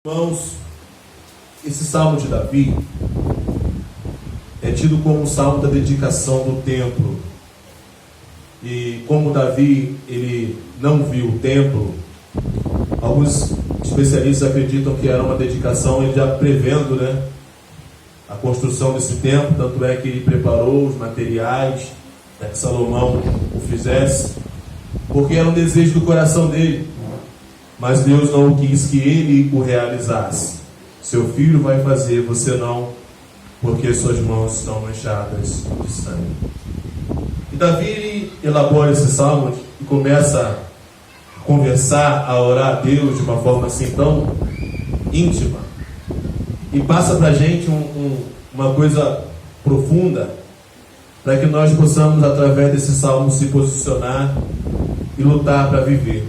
Irmãos, esse salmo de Davi é tido como um salmo da dedicação do templo. E como Davi ele não viu o templo, alguns especialistas acreditam que era uma dedicação, ele já prevendo, a construção desse templo. Tanto é que ele preparou os materiais para que Salomão o fizesse, porque era um desejo do coração dele. Mas Deus não quis que ele o realizasse. Seu filho vai fazer, você não, porque suas mãos estão manchadas de sangue. E Davi elabora esse salmo e começa a conversar, a orar a Deus de uma forma assim tão íntima. E passa para a gente uma coisa profunda, para que nós possamos, através desse salmo, se posicionar e lutar para viver.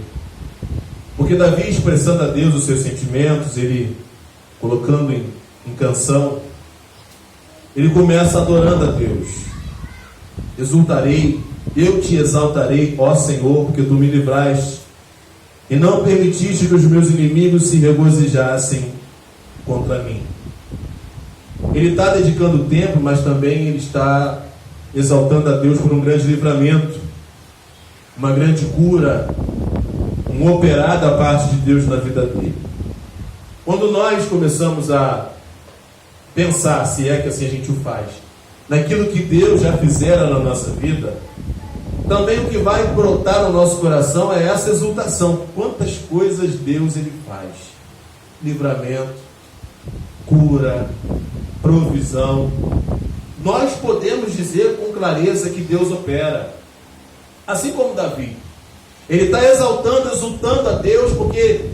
Porque Davi, expressando a Deus os seus sentimentos, ele colocando em canção, ele começa adorando a Deus. Exultarei, eu te exaltarei, ó Senhor, porque tu me livraste e não permitiste que os meus inimigos se regozijassem contra mim. Ele está dedicando o tempo, mas também ele está exaltando a Deus por um grande livramento, uma grande cura, um operar da parte de Deus na vida dele. Quando nós começamos a pensar, se é que assim a gente o faz, naquilo que Deus já fizera na nossa vida, também o que vai brotar no nosso coração é essa exultação. Quantas coisas Deus ele faz: livramento, cura, provisão. Nós podemos dizer com clareza que Deus opera, assim como Davi. Ele está exultando a Deus, porque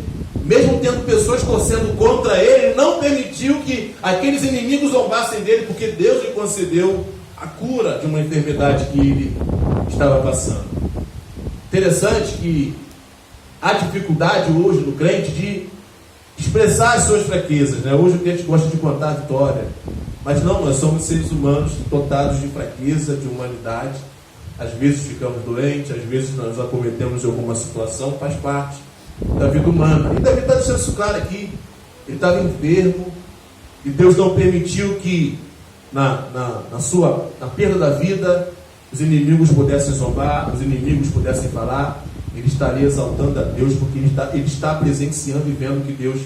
mesmo tendo pessoas torcendo contra ele, não permitiu que aqueles inimigos zombassem dele, porque Deus lhe concedeu a cura de uma enfermidade que ele estava passando. Interessante que há dificuldade hoje no crente de expressar as suas fraquezas, Hoje o crente gosta de contar a vitória, mas não, nós somos seres humanos dotados de fraqueza, de humanidade. Às vezes ficamos doentes, às vezes nós acometemos alguma situação, faz parte da vida humana. E Davi está deixando isso claro aqui. Ele estava enfermo e Deus não permitiu que na perda da vida os inimigos pudessem zombar, os inimigos pudessem falar. Ele estaria exaltando a Deus, porque ele está presenciando e vendo o que Deus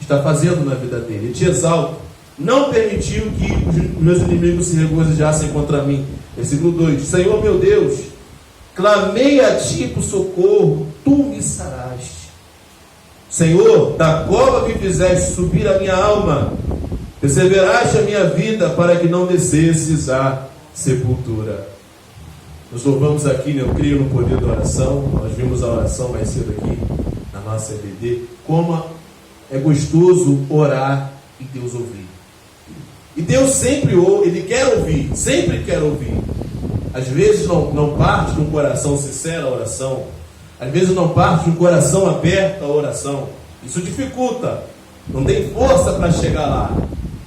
está fazendo na vida dele. Ele te exalta. Não permitiu que os meus inimigos se regozijassem contra mim. Versículo 2: Senhor meu Deus, clamei a ti por socorro, tu me saraste. Senhor, da cova que fizeste subir a minha alma, perseveraste a minha vida para que não descesses à sepultura. Nós louvamos aqui, eu creio no poder da oração. Nós vimos a oração mais cedo aqui na nossa EBD. Como é gostoso orar e Deus ouvir. E Deus sempre ouve, Ele quer ouvir, sempre quer ouvir. Às vezes não parte de um coração sincero a oração. Às vezes não parte de um coração aberto a oração. Isso dificulta, não tem força para chegar lá.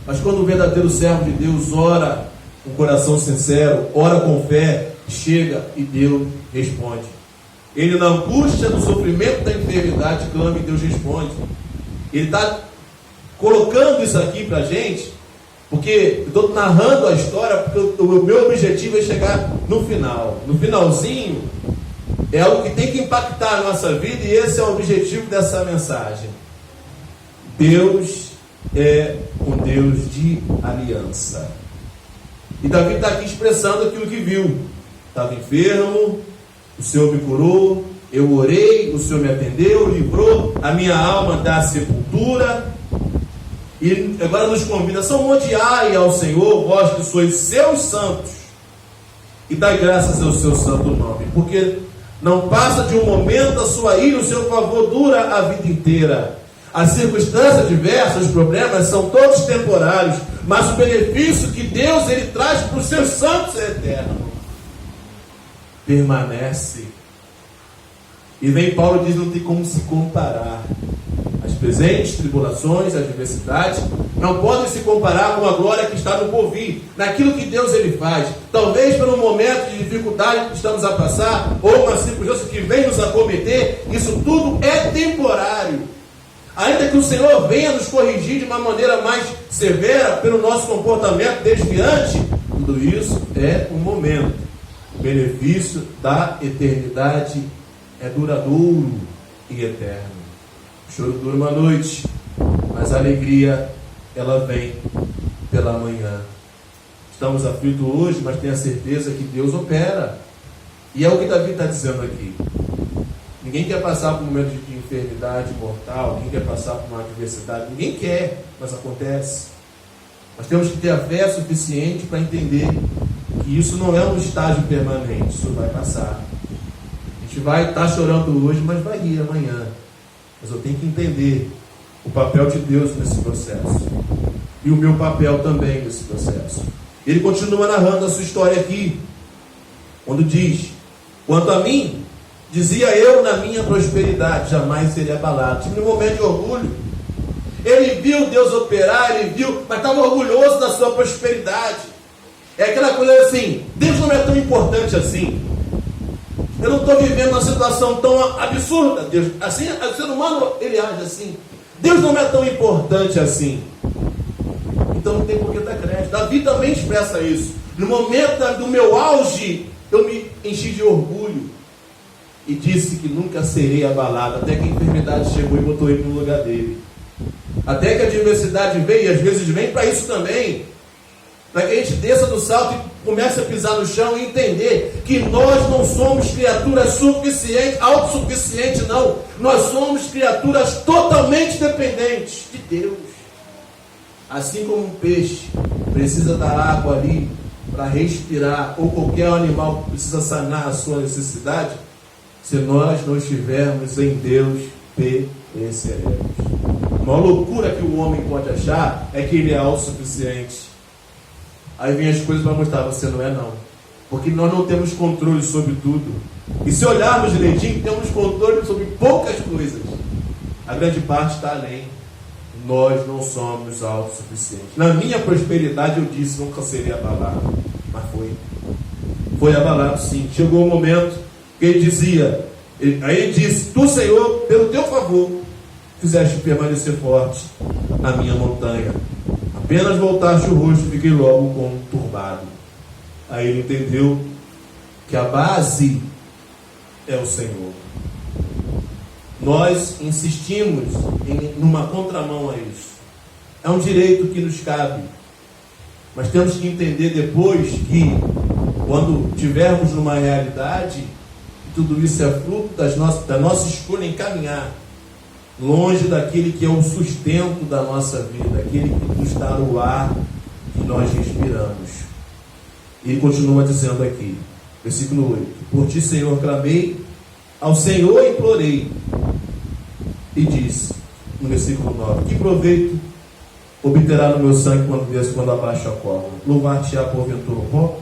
Mas quando o verdadeiro servo de Deus ora com coração sincero, ora com fé, chega e Deus responde. Ele, na angústia do sofrimento da enfermidade, clama e Deus responde. Ele está colocando isso aqui para a gente, porque eu estou narrando a história, porque o meu objetivo é chegar no final. No finalzinho, é algo que tem que impactar a nossa vida, e esse é o objetivo dessa mensagem. Deus é um Deus de aliança. E Davi está aqui expressando aquilo que viu. Estava enfermo, o Senhor me curou, eu orei, o Senhor me atendeu, livrou a minha alma da sepultura. E agora nos convida: salmodiai ao Senhor, vós que sois seus santos, e dai graças ao seu santo nome, porque não passa de um momento a sua ira, o seu favor dura a vida inteira. As circunstâncias diversas, os problemas são todos temporários, mas o benefício que Deus ele traz para os seus santos é eterno. Permanece. E vem Paulo diz: não tem como se comparar. As presentes tribulações, adversidades, não podem se comparar com a glória que está no porvir, naquilo que Deus ele faz. Talvez pelo momento de dificuldade que estamos a passar, ou uma circunstância que vem nos acometer, isso tudo é temporário. Ainda que o Senhor venha nos corrigir de uma maneira mais severa pelo nosso comportamento desviante, tudo isso é um momento. O benefício da eternidade é duradouro e eterno. O choro dura uma noite, mas a alegria, ela vem pela manhã. Estamos aflitos hoje, mas tenha certeza que Deus opera. E é o que Davi está dizendo aqui. Ninguém quer passar por um momento de enfermidade mortal, ninguém quer passar por uma adversidade, ninguém quer, mas acontece. Nós temos que ter a fé suficiente para entender que isso não é um estágio permanente, isso vai passar. A gente vai estar chorando hoje, mas vai rir amanhã. Mas eu tenho que entender o papel de Deus nesse processo. E o meu papel também nesse processo. Ele continua narrando a sua história aqui, quando diz: quanto a mim, dizia eu na minha prosperidade, jamais seria abalado. Tive um momento de orgulho. Ele viu Deus operar, ele viu, mas estava orgulhoso da sua prosperidade. É aquela coisa assim: Deus não é tão importante assim. Eu não estou vivendo uma situação tão absurda. Deus, assim, o ser humano, ele age assim. Deus não é tão importante assim. Então não tem por que dar crédito. Davi também expressa isso. No momento do meu auge, eu me enchi de orgulho e disse que nunca serei abalado, até que a enfermidade chegou e botou ele no lugar dele. Até que a adversidade veio, e às vezes vem para isso também, para que a gente desça do salto e comece a pisar no chão e entender que nós não somos criaturas suficientes, autossuficientes, não. Nós somos criaturas totalmente dependentes de Deus. Assim como um peixe precisa da água ali para respirar, ou qualquer animal precisa sanar a sua necessidade, se nós não estivermos em Deus, pereceremos. A maior loucura que o homem pode achar é que ele é autossuficiente. Aí vem as coisas para mostrar: você não é não. Porque nós não temos controle sobre tudo. E se olharmos direitinho, temos controle sobre poucas coisas. A grande parte está além. Nós não somos autossuficientes. Na minha prosperidade eu disse que nunca seria abalado. Mas foi abalado sim. Chegou o momento que ele dizia, aí ele disse: tu, Senhor, pelo teu favor, fizeste permanecer forte a minha montanha. Apenas voltaste o rosto, fiquei logo conturbado. Aí ele entendeu que a base é o Senhor. Nós insistimos numa contramão a isso. É um direito que nos cabe. Mas temos que entender depois que, quando tivermos numa realidade, tudo isso é fruto da nossa escolha em caminhar longe daquele que é o sustento da nossa vida, aquele que nos dá o ar que nós respiramos. E ele continua dizendo aqui, versículo 8: por ti, Senhor, clamei, ao Senhor implorei, e disse, no versículo 9: que proveito obterá no meu sangue quando abaixo a cova? Louvar-te-á porventura o pó?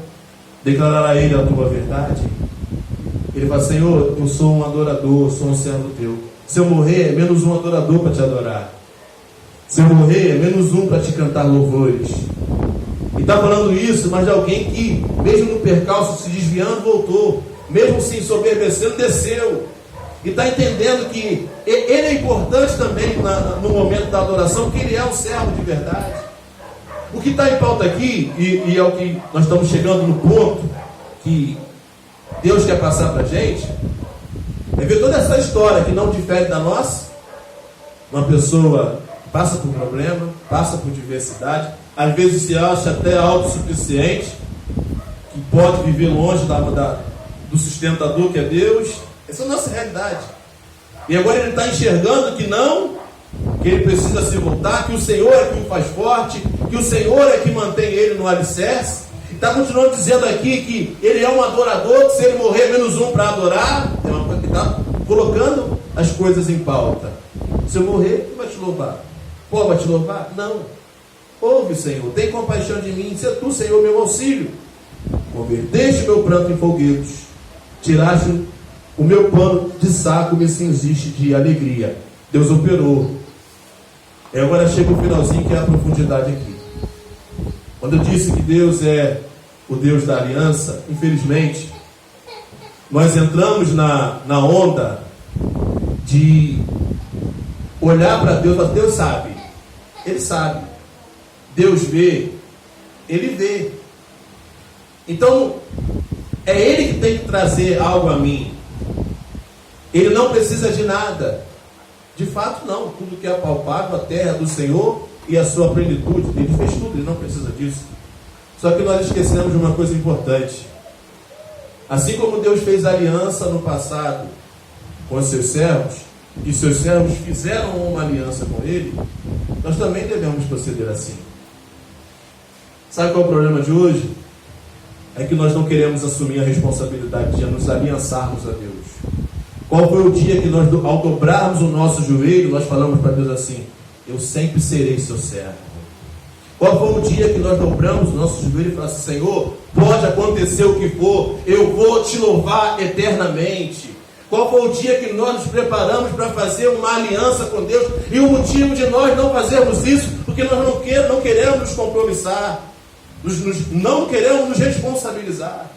Declarará ele a tua verdade? Ele fala: Senhor, eu sou um adorador, sou um servo teu. Se eu morrer, é menos um adorador para te adorar. Se eu morrer, é menos um para te cantar louvores. E está falando isso, mas de alguém que, mesmo no percalço, se desviando, voltou. Mesmo se ensoberbecendo, desceu. E está entendendo que ele é importante também no momento da adoração, que ele é um servo de verdade. O que está em pauta aqui, e é o que nós estamos chegando no ponto que Deus quer passar para a gente, é ver toda essa história que não difere da nossa. Uma pessoa passa por problema, passa por diversidade, às vezes se acha até autossuficiente, que pode viver longe do sustentador que é Deus. Essa é a nossa realidade. E agora ele está enxergando que não, que ele precisa se voltar, que o Senhor é que o faz forte, que o Senhor é que mantém ele no alicerce. Está continuando dizendo aqui que ele é um adorador, que se ele morrer, menos um para adorar. É uma coisa que está colocando as coisas em pauta. Se eu morrer, quem vai te louvar? Pô, vai te louvar? Não. Ouve, Senhor, tem compaixão de mim. Se é tu, Senhor, meu auxílio. Converteste meu pranto em folguedos. Tiraste o meu pano de saco, me cingiste de alegria. Deus operou. E agora chega o finalzinho, que é a profundidade aqui. Quando eu disse que Deus é o Deus da aliança, infelizmente, nós entramos na onda de olhar para Deus e falar, Deus sabe. Ele sabe. Deus vê. Ele vê. Então, é Ele que tem que trazer algo a mim. Ele não precisa de nada. De fato, não. Tudo que é palpável, a terra é do Senhor e a sua plenitude. Ele fez tudo, Ele não precisa disso. Só que nós esquecemos de uma coisa importante. Assim como Deus fez aliança no passado com os seus servos, e seus servos fizeram uma aliança com Ele, nós também devemos proceder assim. Sabe qual é o problema de hoje? É que nós não queremos assumir a responsabilidade de nos aliançarmos a Deus. Qual foi o dia que nós, ao dobrarmos o nosso joelho, nós falamos para Deus assim, eu sempre serei seu servo? Qual foi o dia que nós dobramos o nosso joelho e falamos assim, Senhor, pode acontecer o que for, eu vou te louvar eternamente? Qual foi o dia que nós nos preparamos para fazer uma aliança com Deus? E o motivo de nós não fazermos isso, porque nós não queremos nos compromissar, não queremos nos responsabilizar.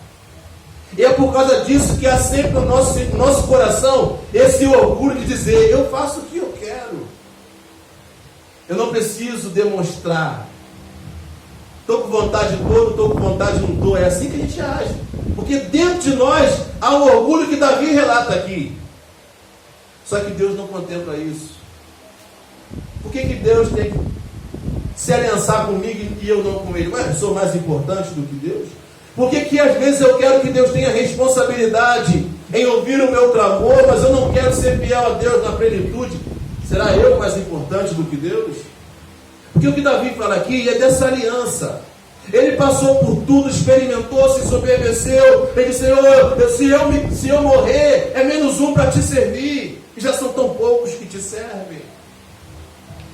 E é por causa disso que há sempre no nosso coração esse orgulho de dizer, eu faço o que eu quero. Eu não preciso demonstrar. Estou com vontade, não estou com vontade, não estou. É assim que a gente age. Porque dentro de nós há o orgulho que Davi relata aqui. Só que Deus não contempla isso. Por que Deus tem que se aliançar comigo e eu não com Ele? Ué, eu sou mais importante do que Deus? Por que às vezes eu quero que Deus tenha responsabilidade em ouvir o meu clamor, mas eu não quero ser fiel a Deus na plenitude? Será eu mais importante do que Deus? Porque o que Davi fala aqui é dessa aliança. Ele passou por tudo, experimentou, se sobreviveu. Ele disse, Senhor, se eu morrer, é menos um para te servir. E já são tão poucos que te servem.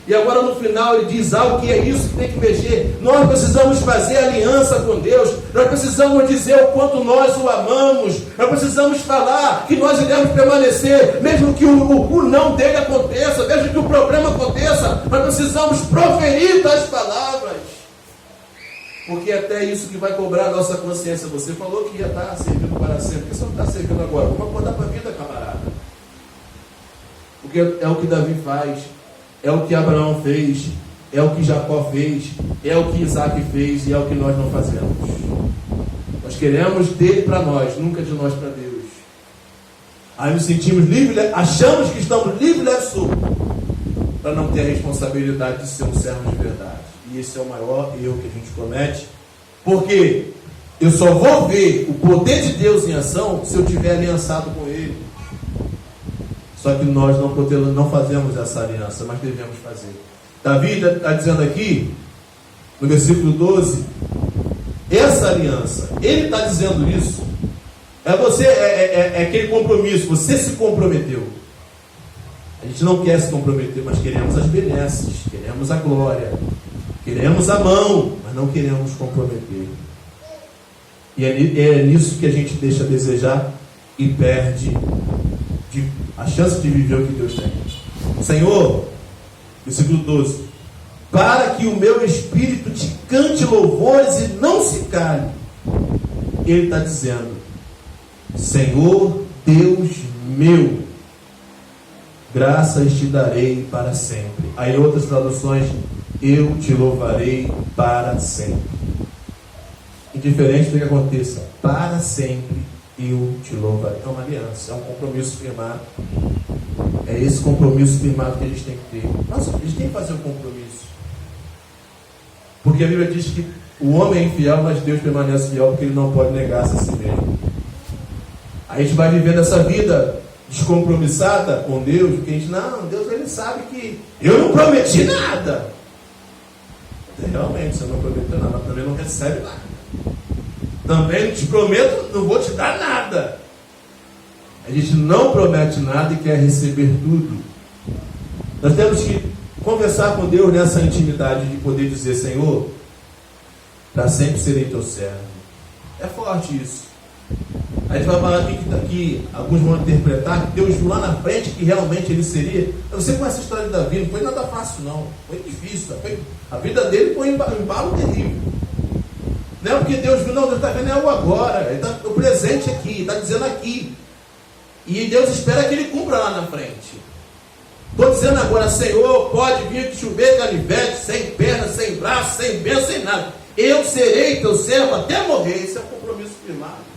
E agora no final ele diz algo que é isso que tem que mexer. Nós precisamos fazer aliança com Deus. Nós precisamos dizer o quanto nós o amamos. Nós precisamos falar que nós iremos permanecer, mesmo que o não dele aconteça, mesmo que o problema aconteça. Nós precisamos proferir tais palavras. Porque até isso que vai cobrar a nossa consciência. Você falou que ia estar servindo para sempre. Por que você não está servindo agora? Vamos acordar para a vida, camarada. Porque é o que Davi faz. É o que Abraão fez, é o que Jacó fez, é o que Isaac fez e é o que nós não fazemos. Nós queremos dele para nós, nunca de nós para Deus. Aí nos sentimos livres, achamos que estamos livres e soltos para não ter a responsabilidade de ser um servo de verdade. E esse é o maior erro que a gente comete, porque eu só vou ver o poder de Deus em ação se eu estiver aliançado com Ele. Só que nós não fazemos essa aliança, mas devemos fazer. Davi está dizendo aqui, no versículo 12, essa aliança, ele está dizendo isso, é aquele compromisso, você se comprometeu. A gente não quer se comprometer, mas queremos as benesses, queremos a glória, queremos a mão, mas não queremos comprometer. E é nisso que a gente deixa a desejar e perde a chance de viver o que Deus tem. Senhor, versículo 12, para que o meu espírito te cante louvores e não se cale. Ele está dizendo, Senhor Deus meu, graças te darei para sempre. Aí em outras traduções, eu te louvarei para sempre. Indiferente do que aconteça, para sempre eu te louvarei. É uma aliança, é um compromisso firmado. É esse compromisso firmado que a gente tem que ter. Nossa, a gente tem que fazer um compromisso. Porque a Bíblia diz que o homem é infiel, mas Deus permanece fiel, porque ele não pode negar-se a si mesmo. A gente vai vivendo essa vida descompromissada com Deus, porque a gente, não, Deus ele sabe que eu não prometi nada. Realmente, você não prometeu nada, mas também não recebe nada. Também te prometo, não vou te dar nada. A gente não promete nada e quer receber tudo. Nós temos que conversar com Deus nessa intimidade de poder dizer, Senhor, para sempre serei teu servo. É forte isso. A gente vai falar que alguns vão interpretar que Deus viu lá na frente que realmente ele seria. Você conhece a história de Davi, não foi nada fácil não. Foi difícil. A vida dele foi um embalo terrível. Não é porque Deus viu, não, Deus está vendo algo agora. Ele está o presente aqui, está dizendo aqui. E Deus espera que ele cumpra lá na frente. Estou dizendo agora, Senhor, pode vir chover canivete, sem perna, sem braço, sem bênção, sem nada. Eu serei teu servo até morrer. Esse é um compromisso firmado.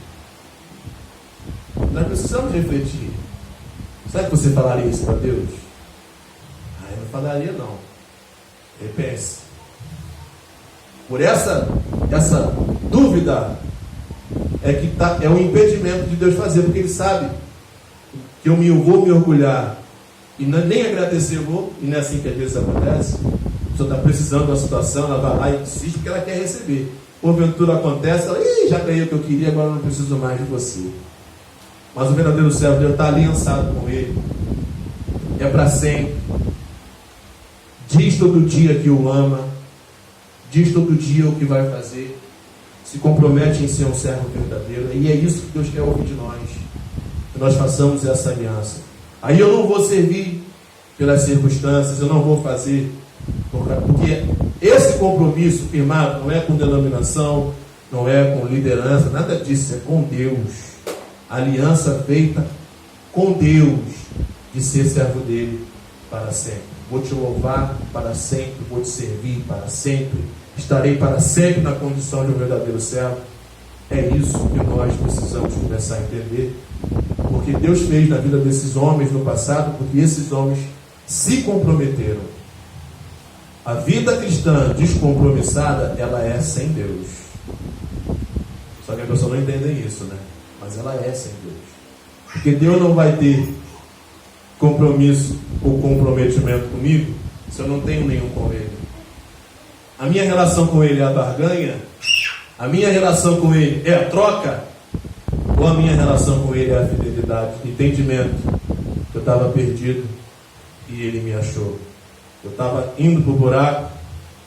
Nós precisamos refletir. Será que você falaria isso para Deus? Eu não falaria não. Repense. Por essa dúvida é o impedimento de Deus fazer, porque Ele sabe que eu vou me orgulhar e nem agradecer eu vou, e não é assim que às vezes acontece. A pessoa está precisando de uma situação, ela vai lá e insiste porque ela quer receber. Porventura acontece, ela, já ganhei o que eu queria, agora eu não preciso mais de você. Mas o verdadeiro servo de Deus está aliançado com Ele. É para sempre. Diz todo dia que o ama. Diz todo dia o que vai fazer. Se compromete em ser um servo verdadeiro. E é isso que Deus quer ouvir de nós. Que nós façamos essa aliança. Aí eu não vou servir pelas circunstâncias. Eu não vou fazer. Porque esse compromisso firmado não é com denominação, não é com liderança, nada disso. É com Deus. Aliança feita com Deus, de ser servo dele para sempre. Vou te louvar para sempre, vou te servir para sempre, estarei para sempre na condição de um verdadeiro servo. É isso que nós precisamos começar a entender, porque Deus fez na vida desses homens no passado, porque esses homens se comprometeram. A vida cristã descompromissada, ela é sem Deus. Só que a pessoa não entende isso, né? Mas ela é sem Deus. Porque Deus não vai ter compromisso ou comprometimento comigo se eu não tenho nenhum com Ele. A minha relação com Ele é a barganha? A minha relação com Ele é a troca? Ou a minha relação com Ele é a fidelidade? Entendimento que eu estava perdido e Ele me achou. Eu estava indo para o buraco,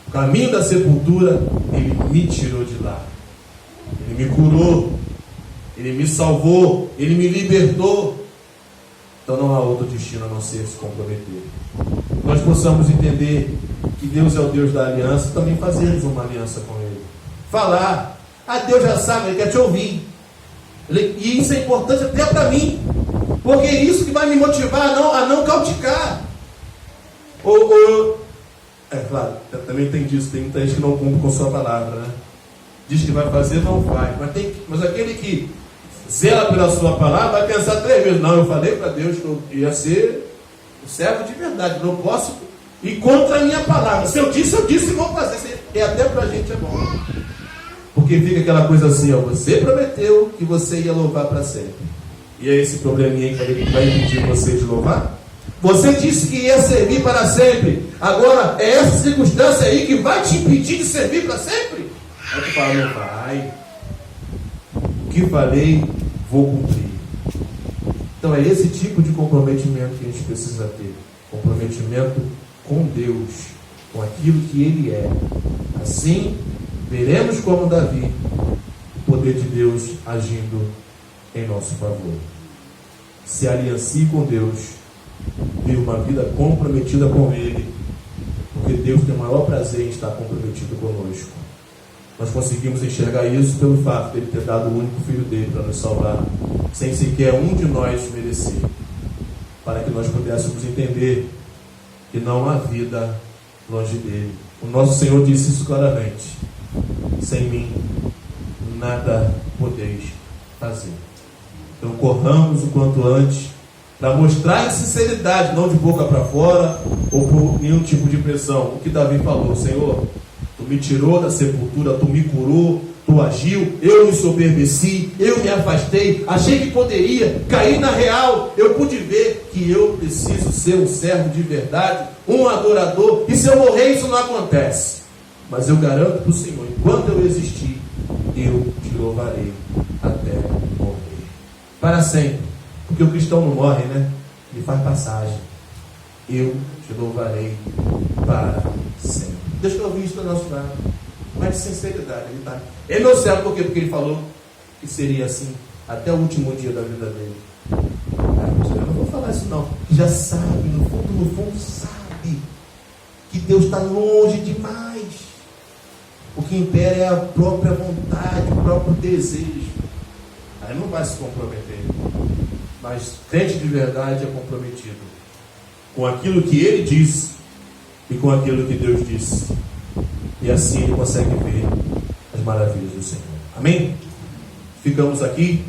o caminho da sepultura, Ele me tirou de lá. Ele me curou. Ele me salvou, Ele me libertou. Então não há outro destino a não ser se comprometer. Nós possamos entender que Deus é o Deus da aliança, também fazermos uma aliança com Ele. Falar, Deus já sabe, Ele quer te ouvir. E isso é importante até para mim, porque é isso que vai me motivar a não cauticar. É claro, também tem disso, tem muita gente que não cumpre com sua palavra, né? Diz que vai fazer, não faz. Mas aquele que zela pela sua palavra vai pensar 3 vezes. Não, eu falei para Deus que eu ia ser o servo de verdade. Não posso ir contra a minha palavra. Se eu disse e vou fazer. E até para a gente é bom. Porque fica aquela coisa assim, você prometeu que você ia louvar para sempre. E é esse probleminha que vai impedir você de louvar? Você disse que ia servir para sempre. Agora é essa circunstância aí que vai te impedir de servir para sempre? Aí tu fala, não vai. O que falei, vou cumprir. Então é esse tipo de comprometimento que a gente precisa ter. Comprometimento com Deus, com aquilo que Ele é. Assim, veremos como Davi, o poder de Deus agindo em nosso favor. Se aliancie com Deus, viva uma vida comprometida com Ele, porque Deus tem o maior prazer em estar comprometido conosco. Nós conseguimos enxergar isso pelo fato de Ele ter dado o único Filho dele para nos salvar, sem sequer um de nós merecer, para que nós pudéssemos entender que não há vida longe dele. O nosso Senhor disse isso claramente: sem mim nada podeis fazer. Então corramos o quanto antes para mostrar em sinceridade, não de boca para fora ou por nenhum tipo de pressão, o que Davi falou: Senhor, Tu me tirou da sepultura, Tu me curou, Tu agiu, eu me soberbeci, eu me afastei, achei que poderia cair na real. Eu pude ver que eu preciso ser um servo de verdade, um adorador, e se eu morrer isso não acontece. Mas eu garanto para o Senhor, enquanto eu existir, eu te louvarei até morrer. Para sempre. Porque o cristão não morre, né? Ele faz passagem. Eu te louvarei para sempre. Deixa eu ouvir isso do nosso lado. Mas de sinceridade. Ele é meu servo, por quê? Porque ele falou que seria assim até o último dia da vida dele. Eu não vou falar isso não. Já sabe, no fundo sabe que Deus está longe demais. O que impera é a própria vontade, o próprio desejo. Aí não vai se comprometer. Mas crente de verdade é comprometido. com aquilo que ele diz e com aquilo que Deus disse. E assim ele consegue ver as maravilhas do Senhor. Amém? Ficamos aqui.